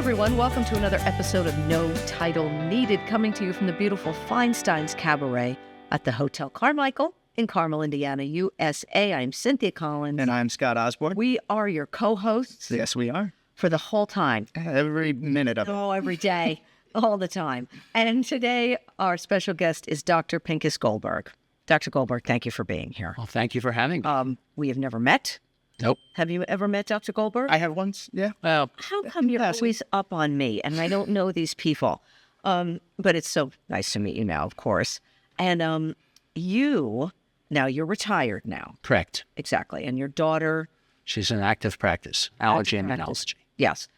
everyone, welcome to another episode of No Title Needed, coming to you from the beautiful Feinstein's Cabaret at the Hotel Carmichael in Carmel, Indiana, USA. I'm Cynthia Collins. And I'm Scott Osborne. We are your co-hosts. Yes, we are. For the whole time. Every minute of it. Oh, every day, all the time. And today, our special guest is Dr. Pinkus Goldberg. Dr. Goldberg, thank you for being here. Well, thank you for having me. We have never met. Nope. Have you ever met Dr. Goldberg? I have once, yeah. Well, How come you're always up on me and I don't know these people? But it's so nice to meet you now, of course. And you're retired now. correct. Exactly. And your daughter... She's in active practice, allergy and practice. immunology. Yes.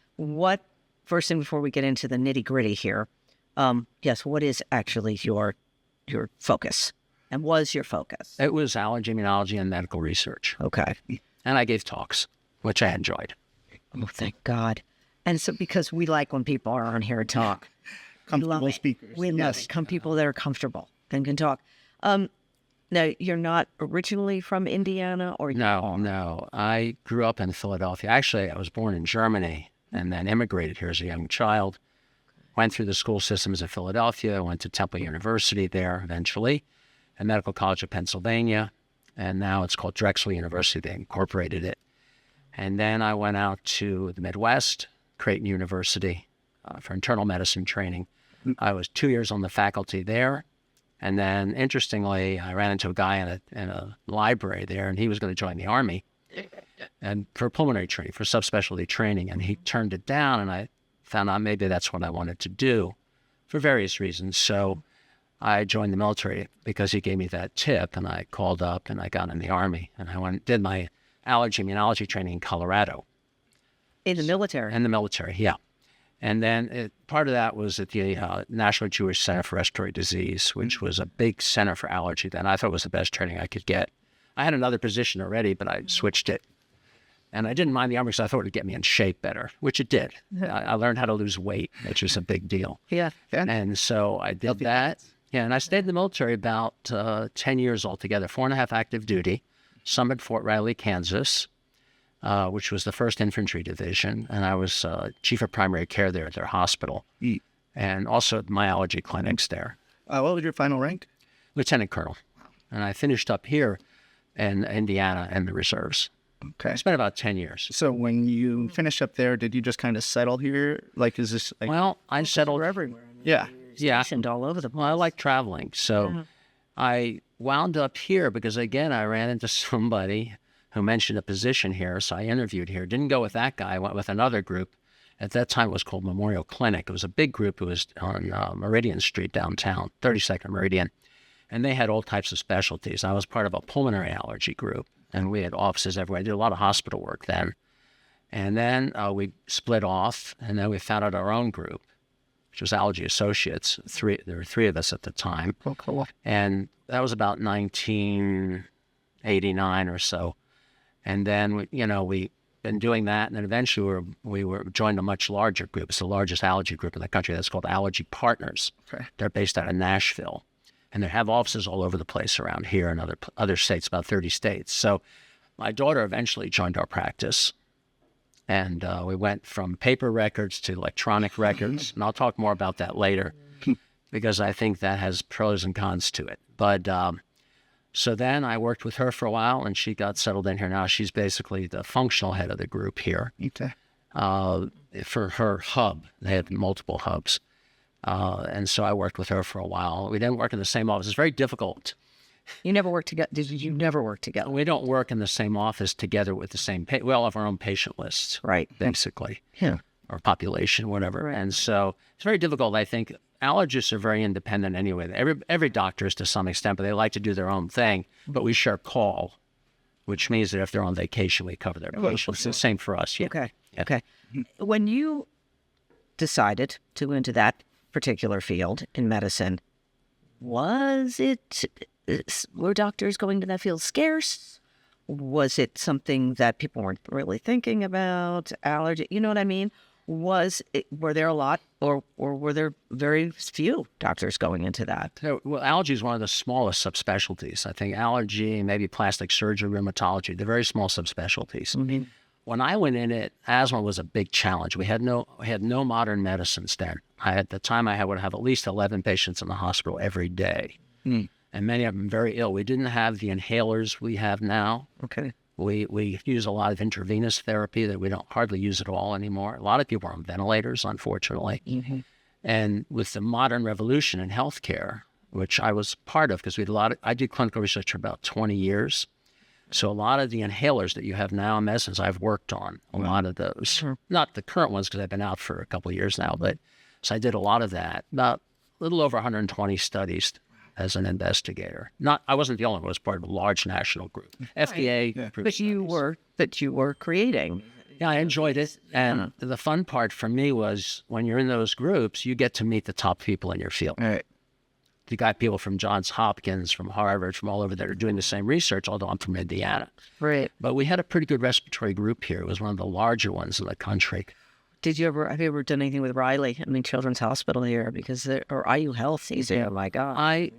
First thing before we get into the nitty gritty here, what is actually your focus and was your focus? It was allergy, immunology, and medical research. Okay. And I gave talks, which I enjoyed. Oh, thank God. And so because we like when people are on here and talk. Comfortable speakers. We love it. Come people that are comfortable and can talk. Now, you're not originally from Indiana or... No. I grew up in Philadelphia. Actually, I was born in Germany and then immigrated here as a young child. Went through the school systems of Philadelphia, went to Temple University there eventually, and Medical College of Pennsylvania, and now it's called Drexel University. They incorporated it. And then I went out to the Midwest, Creighton University, for internal medicine training. I was 2 years on the faculty there. And then, interestingly, I ran into a guy in a library there, and he was going to join the Army and for pulmonary training, for subspecialty training. And he turned it down, and I found out maybe that's what I wanted to do for various reasons. So I joined the military because he gave me that tip, and I called up and I got in the Army. And I did my allergy immunology training in Colorado. In the military? In the military, yeah. And then part of that was at the National Jewish Center for Respiratory Disease, which was a big center for allergy then. I thought it was the best training I could get. I had another position already, but I switched it. And I didn't mind the Army because I thought it would get me in shape better, which it did. I learned how to lose weight, which was a big deal. Yeah. And so I did that. Yeah, and I stayed in the military about 10 years altogether, 4.5 active duty, some at Fort Riley, Kansas, which was the 1st Infantry Division, and I was chief of primary care there at their hospital, and also at my allergy clinics there. What was your final rank? Lieutenant Colonel. And I finished up here in Indiana in the reserves. Okay. I spent about 10 years. So when you finished up there, did you just kind of settle here? Like, is this like... Well, I settled... everywhere. Yeah. Stationed all over the place. Well, I like traveling, so I wound up here because, again, I ran into somebody who mentioned a position here, so I interviewed here. Didn't go with that guy. I went with another group. At that time, it was called Memorial Clinic. It was a big group. It was on Meridian Street downtown, 32nd Meridian, and they had all types of specialties. I was part of a pulmonary allergy group, and we had offices everywhere. I did a lot of hospital work then. And then we split off, and then we founded our own group, which was Allergy Associates. There were 3 of us at the time. Oh, cool. And that was about 1989 or so. And then, we've been doing that. And then eventually we were joined a much larger group. It's the largest allergy group in the country. That's called Allergy Partners. Okay. They're based out of Nashville. And they have offices all over the place around here and other states, about 30 states. So my daughter eventually joined our practice. And we went from paper records to electronic records. And I'll talk more about that later because I think that has pros and cons to it. But so then I worked with her for a while, and she got settled in here now. She's basically the functional head of the group here. Okay. For her hub. They had multiple hubs. And so I worked with her for a while. We didn't work in the same office. It's very difficult. You never worked together? Did you never work together? We don't work in the same office together with the same we all have our own patient lists. Right. Basically. Yeah. Or population, whatever. Right. And so it's very difficult, I think. Allergists are very independent anyway. Every doctor is to some extent, but they like to do their own thing. But we share call, which means that if they're on vacation, we cover their patients. It's the same for us. Yeah. Okay. Yeah. Okay. When you decided to go into that particular field in medicine, were doctors going to that field scarce? Was it something that people weren't really thinking about? Allergy, you know what I mean? Were there a lot, or were there very few doctors going into that? Well, allergy is one of the smallest subspecialties. I think allergy, maybe plastic surgery, rheumatology, they're very small subspecialties. Mm-hmm. when I went in it, asthma was a big challenge. We had no modern medicines then. At the time, I would have at least 11 patients in the hospital every day, and many of them very ill. We didn't have the inhalers we have now. Okay. We use a lot of intravenous therapy that we don't hardly use at all anymore. A lot of people are on ventilators, unfortunately. Mm-hmm. And with the modern revolution in healthcare, which I was part of, because I did clinical research for about 20 years. So a lot of the inhalers that you have now in medicines, I've worked on a lot of those. Sure. Not the current ones, because I've been out for a couple of years now, but so I did a lot of that. About a little over 120 studies as an investigator. I wasn't the only one. I was part of a large national group. FDA approved But you were creating. Yeah, I enjoyed it. And the fun part for me was when you're in those groups, you get to meet the top people in your field. All right. You got people from Johns Hopkins, from Harvard, from all over that are doing the same research, although I'm from Indiana. Right. But we had a pretty good respiratory group here. It was one of the larger ones in the country. Have you ever done anything with Riley? I mean, Children's Hospital here, or IU Health? Oh my God.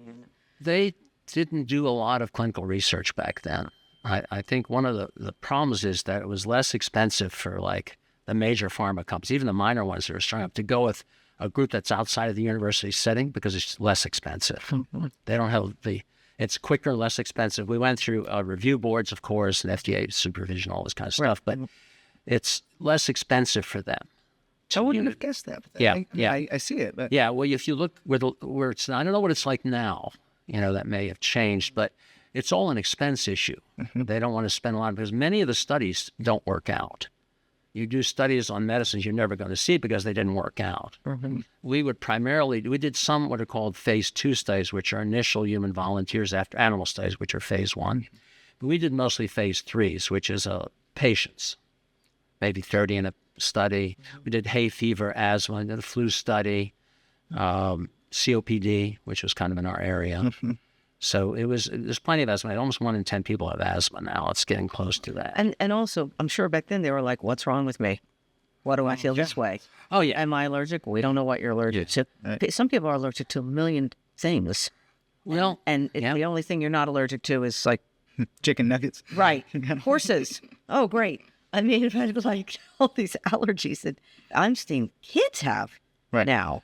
They didn't do a lot of clinical research back then. I think one of the problems is that it was less expensive for like the major pharma companies, even the minor ones that are starting up, to go with a group that's outside of the university setting because it's less expensive. They don't have it's quicker, less expensive. We went through review boards, of course, and FDA supervision, all this kind of stuff, but it's less expensive for them. I wouldn't have guessed that. But I see it. But. Yeah, well, if you look where it's, I don't know what it's like now, that may have changed, but it's all an expense issue. They don't want to spend a lot because many of the studies don't work out. You do studies on medicines you're never going to see because they didn't work out. We did some what are called phase 2 studies, which are initial human volunteers after animal studies, which are phase 1. But we did mostly phase 3s, which is patients, maybe 30 in a study. We did hay fever, asthma, and did a flu study, COPD, which was kind of in our area. So there's plenty of asthma. Almost 1 in 10 people have asthma now. It's getting close to that. And also, I'm sure back then they were like, what's wrong with me? Why do I feel this way? Oh, yeah. Am I allergic? We don't know what you're allergic to. Some people are allergic to a million things. Well, and the only thing you're not allergic to is like... chicken nuggets. Right. Horses. Oh, great. I mean, like all these allergies that I'm seeing kids have now.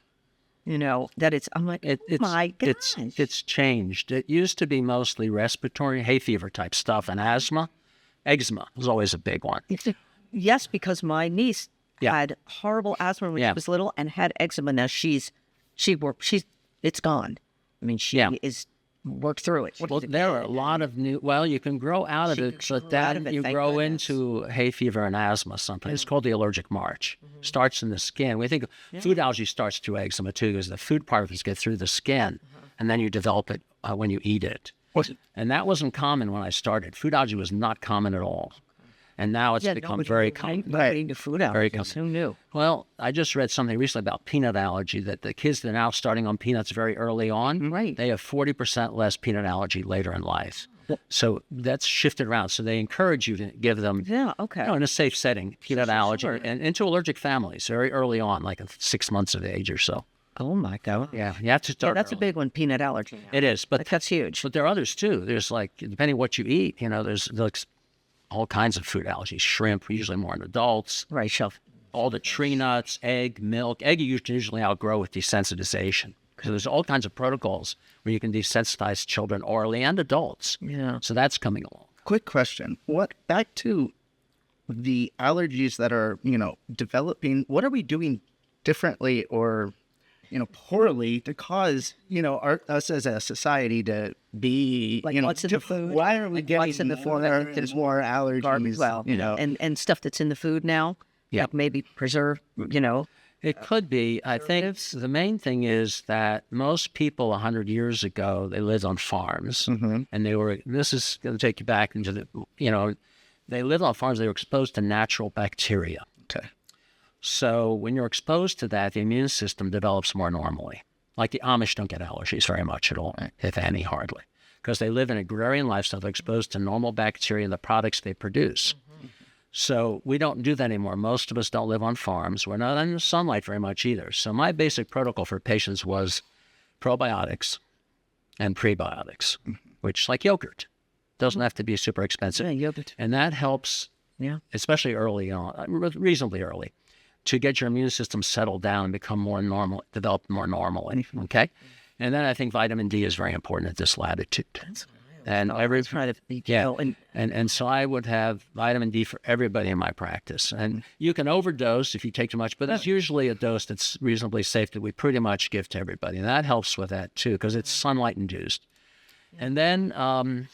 I'm like, my gosh. It's changed. It used to be mostly respiratory, hay fever type stuff, and asthma. Eczema was always a big one. Yes, because my niece had horrible asthma when she was little and had eczema. Now it's gone. I mean, she is worked through it. Well, there are a lot of you can grow out of it, but that you grow into hay fever and asthma something. It's called the allergic march. Starts in the skin. We think food allergy starts through eczema too, because the food particles get through the skin, and then you develop it when you eat it. And that wasn't common when I started. Food allergy was not common at all. And now it's become very common. Eating food allergies. Who knew? Well, I just read something recently about peanut allergy, that the kids that are now starting on peanuts very early on, they have 40% less peanut allergy later in life. So that's shifted around. So they encourage you to give them, in a safe setting, peanut allergy, and into allergic families very early on, like 6 months of age or so. Oh, my God. Yeah, you have to start that's early. a big one, peanut allergy. Now. It is. But that's huge. But there are others, too. There's depending what you eat, there's all kinds of food allergies. Shrimp, usually more in adults. Right, shelf. All the tree nuts, egg, milk. Egg you usually outgrow with desensitization. So there's all kinds of protocols where you can desensitize children orally and adults. Yeah. So that's coming along. Quick question. Back to the allergies that are, developing, what are we doing differently or, poorly to cause, us as a society to be, what's in the food? Why are we getting more allergies? Garbage, and stuff that's in the food now, like maybe preserve, It could be. I think the main thing is that most people 100 years ago, they lived on farms, and this is going to take you back into they lived on farms, they were exposed to natural bacteria. Okay. So when you're exposed to that, the immune system develops more normally. Like the Amish don't get allergies very much at all, if any, hardly, because they live in an agrarian lifestyle. They're exposed to normal bacteria and the products they produce. So we don't do that anymore. Most of us don't live on farms. We're not in the sunlight very much either. So my basic protocol for patients was probiotics and prebiotics, which like yogurt. Doesn't have to be super expensive. Yeah, yogurt. And that helps Yeah. especially early on, reasonably early, to get your immune system settled down and become more normal, develop more normally. Okay. And then I think vitamin D is very important at this latitude. And every Try to be, yeah, and and so I would have vitamin D for everybody in my practice. And you can overdose if you take too much, but it's usually a dose that's reasonably safe that we pretty much give to everybody. And that helps with that too, because it's sunlight induced. And then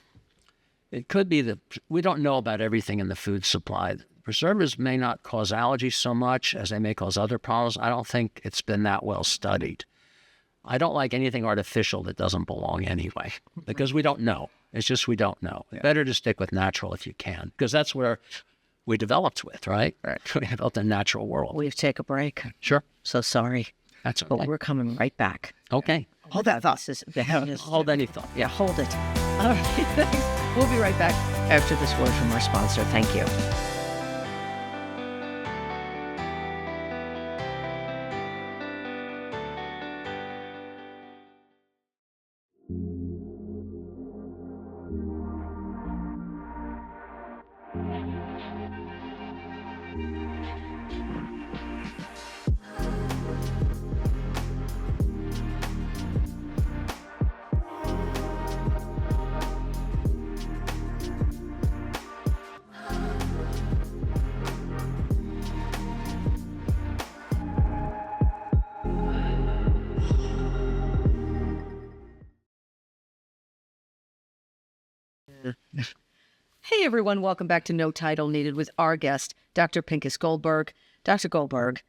it could be that we don't know about everything in the food supply. Preservatives may not cause allergies so much as they may cause other problems. I don't think it's been that well studied. I don't like anything artificial that doesn't belong anyway, because we don't know. It's just we don't know. Better to stick with natural if you can, because that's where we developed with, right? We developed a natural world. we have to take a break. Sure. So sorry, That's but okay. we're coming right back. Okay. Hold that thought. This is, Hold any thought. yeah, hold it. All right, thanks. We'll be right back after this word from our sponsor. Thank you. Hey everyone, welcome back to No Title Needed with our guest, Dr. Pinkus Goldberg. Dr. Goldberg,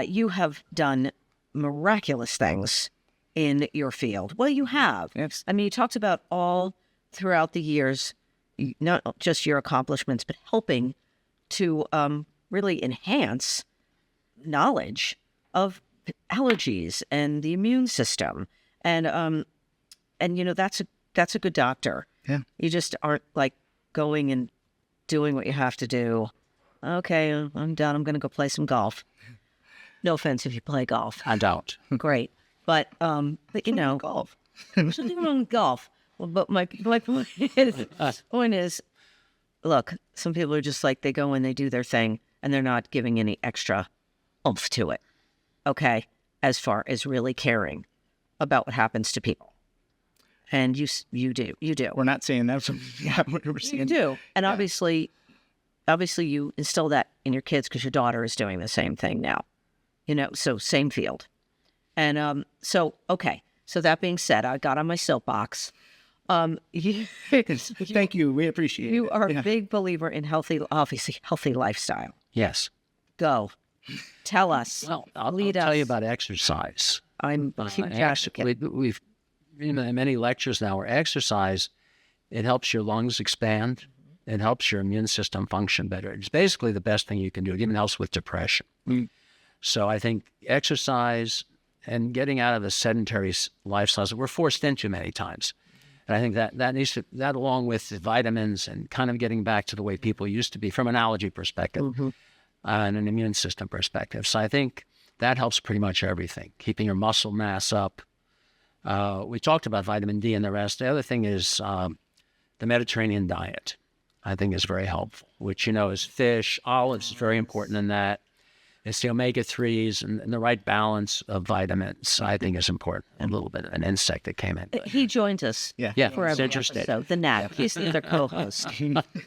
you have done miraculous things in your field. Well, you have. Yes. I mean, you talked about all throughout the years, not just your accomplishments, but helping to really enhance knowledge of allergies and the immune system. And you know, that's a good doctor. Yeah. You just aren't like going and doing what you have to do. Okay, I'm done. I'm going to go play some golf. No offense if you play golf. I don't. Great. But you know, Golf. there's nothing wrong with golf. Well, but my point is, look, some people are just like, they go and they do their thing and they're not giving any extra oomph to it. Okay. As far as really caring about what happens to people. And you do. We're not saying that from we're You saying do. And obviously you instill that in your kids because your daughter is doing the same thing now. You know, so same field. And so that being said, I got on my soapbox. Thank you. We appreciate it. You are a big believer in healthy lifestyle. Yes. Go. Tell us. Well, I'll Lead tell you us. about exercise. I'm a huge advocate. We've many lectures now where exercise, it helps your lungs expand. It helps your immune system function better. It's basically the best thing you can do. It even helps with depression. So I think exercise and getting out of the sedentary lifestyles that we're forced into many times. And I think that along with the vitamins and kind of getting back to the way people used to be from an allergy perspective and an immune system perspective. So I think that helps pretty much everything, keeping your muscle mass up. We talked about vitamin D and the rest. The other thing is the Mediterranean diet, I think is very helpful, which, is fish, olives is very important in that. It's the omega-3s and the right balance of vitamins, I think, is important. And a little bit of an insect that came in. He joined us Yeah, for it's every interesting. episode. The Nat. He's the other co-host.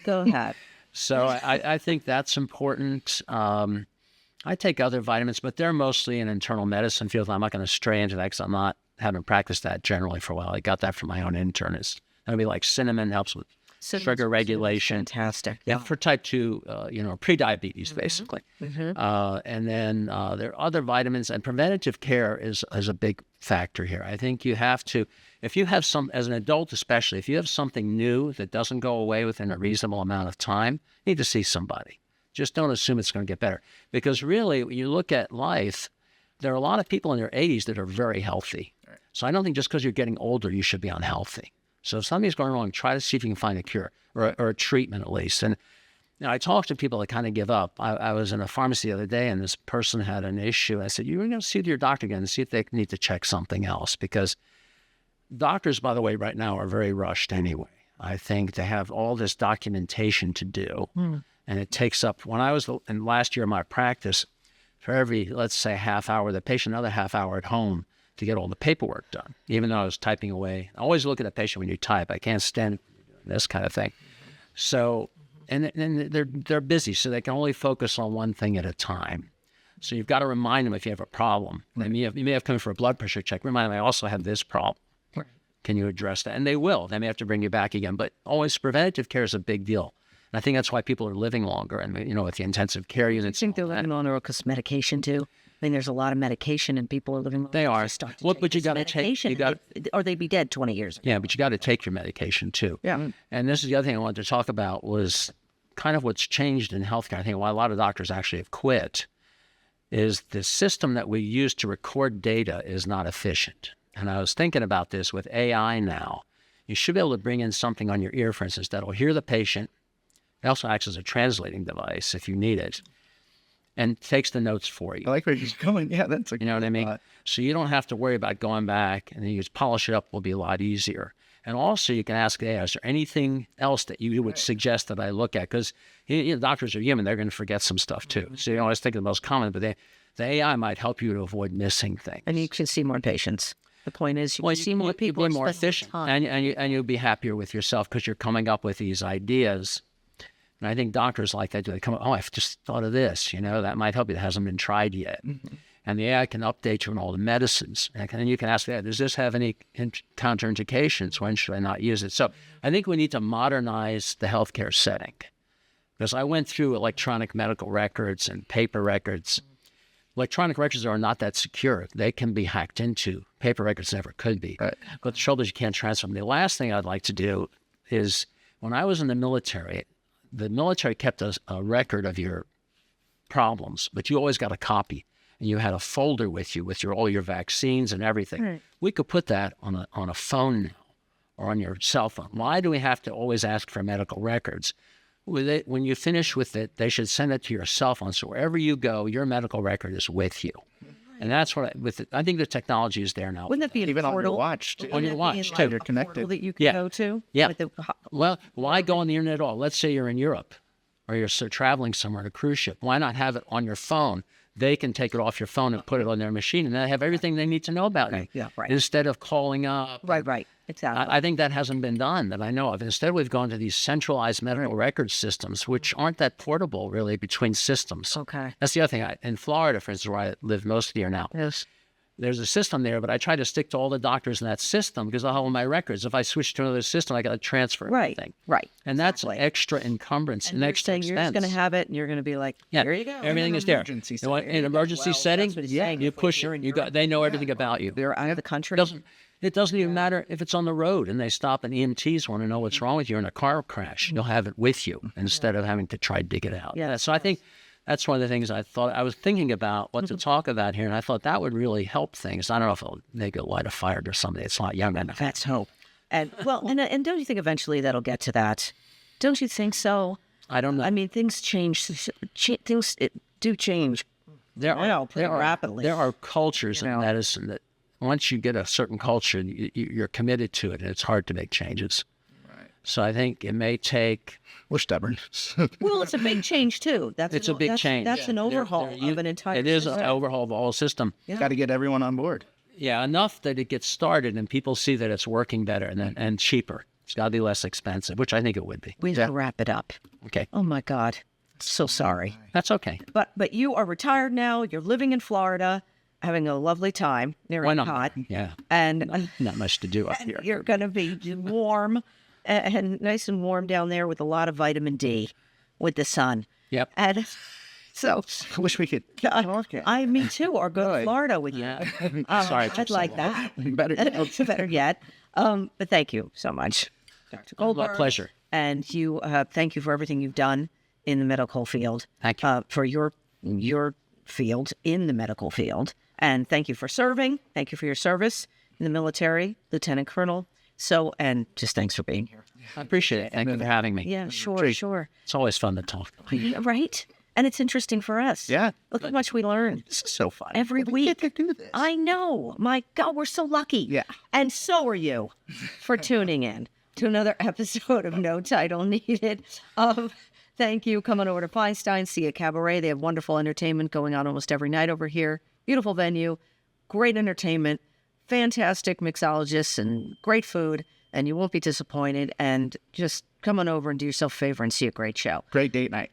Go ahead. So I think that's important. I take other vitamins, but they're mostly in internal medicine field. I'm not going to stray into that because haven't practiced that generally for a while. I got that from my own internist. That would be like cinnamon helps with sugar regulation. Fantastic. Yeah, for type 2, pre-diabetes, basically. And then there are other vitamins, and preventative care is a big factor here. I think you have to, if you have as an adult especially, if you have something new that doesn't go away within a reasonable amount of time, you need to see somebody. Just don't assume it's going to get better. Because really, when you look at life, there are a lot of people in their 80s that are very healthy. Right. So I don't think just because you're getting older, you should be unhealthy. So if something's going wrong, try to see if you can find a cure or a treatment at least. And I talk to people that kind of give up. I was in a pharmacy the other day, and this person had an issue. I said, you're going to see your doctor again and see if they need to check something else. Because doctors, by the way, right now are very rushed anyway. I think they have all this documentation to do. And it takes up, when I was in last year of my practice, for every, let's say, half hour, the patient, another half hour at home to get all the paperwork done, even though I was typing away. I always look at the patient when you type. I can't stand this kind of thing. So, and they're busy, so they can only focus on one thing at a time. So you've got to remind them if you have a problem. You may have come for a blood pressure check. Remind them, I also have this problem. Right. Can you address that? And they will. They may have to bring you back again. But always preventative care is a big deal. And I think that's why people are living longer. And, with the intensive care units. I think they're living longer because medication, too. I mean, there's a lot of medication and people are living longer. They are. Well, but you got to take, or they'd be dead 20 years ago. Yeah, but you got to take your medication, too. Yeah. And this is the other thing I wanted to talk about was kind of what's changed in healthcare. I think why a lot of doctors actually have quit is the system that we use to record data is not efficient. And I was thinking about this with AI now. You should be able to bring in something on your ear, for instance, that'll hear the patient. It also acts as a translating device if you need it, and takes the notes for you. I like where he's going. Yeah, that's a You know what I mean? So you don't have to worry about going back, and then you just polish it up will be a lot easier. And also you can ask AI, is there anything else that you would suggest that I look at? Because doctors are human. They're going to forget some stuff too. So you always think of the most common, but the AI might help you to avoid missing things. And you can see more patients. The point is, you can see more people. You'll be more efficient, and you'll be happier with yourself because you're coming up with these ideas. And I think doctors like that. They come up, I've just thought of this. That might help you. That hasn't been tried yet. Mm-hmm. And the AI can update you on all the medicines. And you can ask that, does this have any counterindications? When should I not use it? So I think we need to modernize the healthcare setting. Because I went through electronic medical records and paper records. Electronic records are not that secure. They can be hacked into. Paper records never could be. Right. But the shoulders, you can't transfer them. The last thing I'd like to do is, when I was in the military kept a record of your problems, but you always got a copy. And you had a folder with you with all your vaccines and everything. Right. We could put that on a phone now or on your cell phone. Why do we have to always ask for medical records? When you finish with it, they should send it to your cell phone. So wherever you go, your medical record is with you. Right. And that's what I think the technology is there now. Wouldn't that be even portal? On your watch? Too. On your watch, too. You're connected. That you can go to? Yeah. Well, why go on the internet at all? Let's say you're in Europe or you're traveling somewhere on a cruise ship. Why not have it on your phone? They can take it off your phone and put it on their machine, and they have everything they need to know about you. Yeah, right. Instead of calling up. Right, exactly. I think that hasn't been done that I know of. Instead, we've gone to these centralized medical record systems, which aren't that portable, really, between systems. Okay. That's the other thing. In Florida, for instance, where I live most of the year now, yes. There's a system there, but I try to stick to all the doctors in that system because I'll have all my records. If I switch to another system, I got to transfer everything. Right. And that's an extra encumbrance, and an extra expense. You're just going to have it, and you're going to be like, here you go. Everything is there. In an emergency setting, you push it. They know everything about you. They're out of the country. It doesn't even matter if it's on the road and they stop and EMTs want to know what's wrong with you in a car crash. You'll have it with you instead of having to try to dig it out. Yeah. So I think that's one of the things I thought. I was thinking about what to talk about here, and I thought that would really help things. I don't know if it'll make it light a fire to somebody that's not young enough. That's hope. And and don't you think eventually that'll get to that? Don't you think so? I don't know. I mean, things change. Things do change. There are rapidly. There are cultures in medicine that once you get a certain culture, you're committed to it, and it's hard to make changes. Right. So I think it may take. We're stubborn. Well, it's a big change too. It's a big change. That's an overhaul of an entire. It is an overhaul of the whole system. Yeah. Got to get everyone on board. Yeah, enough that it gets started and people see that it's working better and cheaper. It's got to be less expensive, which I think it would be. We have to wrap it up. Okay. Oh my God, so sorry. That's okay. But you are retired now. You're living in Florida, having a lovely time near a hot. Yeah. And not much to do up here. You're going to be warm. And nice and warm down there with a lot of vitamin D with the sun. Yep. And so I wish we could. Me too, or go to Florida with you. Yeah. Sorry. I'd like that. Better yet. But thank you so much, Dr. Goldberg. My pleasure. And you, thank you for everything you've done in the medical field. Thank you. For your field in the medical field. And thank you for serving. Thank you for your service in the military, Lieutenant Colonel. So, and just thanks for being here. I appreciate it. Thank you for having me. Yeah, sure. It's always fun to talk. Right? And it's interesting for us. Yeah. Look how much we learn. This is so fun. Every week. We get to do this. I know. My God, we're so lucky. Yeah. And so are you for tuning in to another episode of No Title Needed. Thank you. Come on over to Feinstein, see a cabaret. They have wonderful entertainment going on almost every night over here. Beautiful venue, great entertainment, fantastic mixologists, and great food. And you won't be disappointed. And just come on over and do yourself a favor and see a great show. Great date night.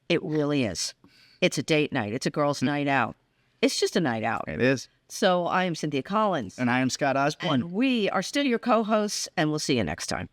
It really is. It's a date night. It's a girls' night out. It's just a night out. It is. So I am Cynthia Collins. And I am Scott Osborne. And we are still your co-hosts, and we'll see you next time.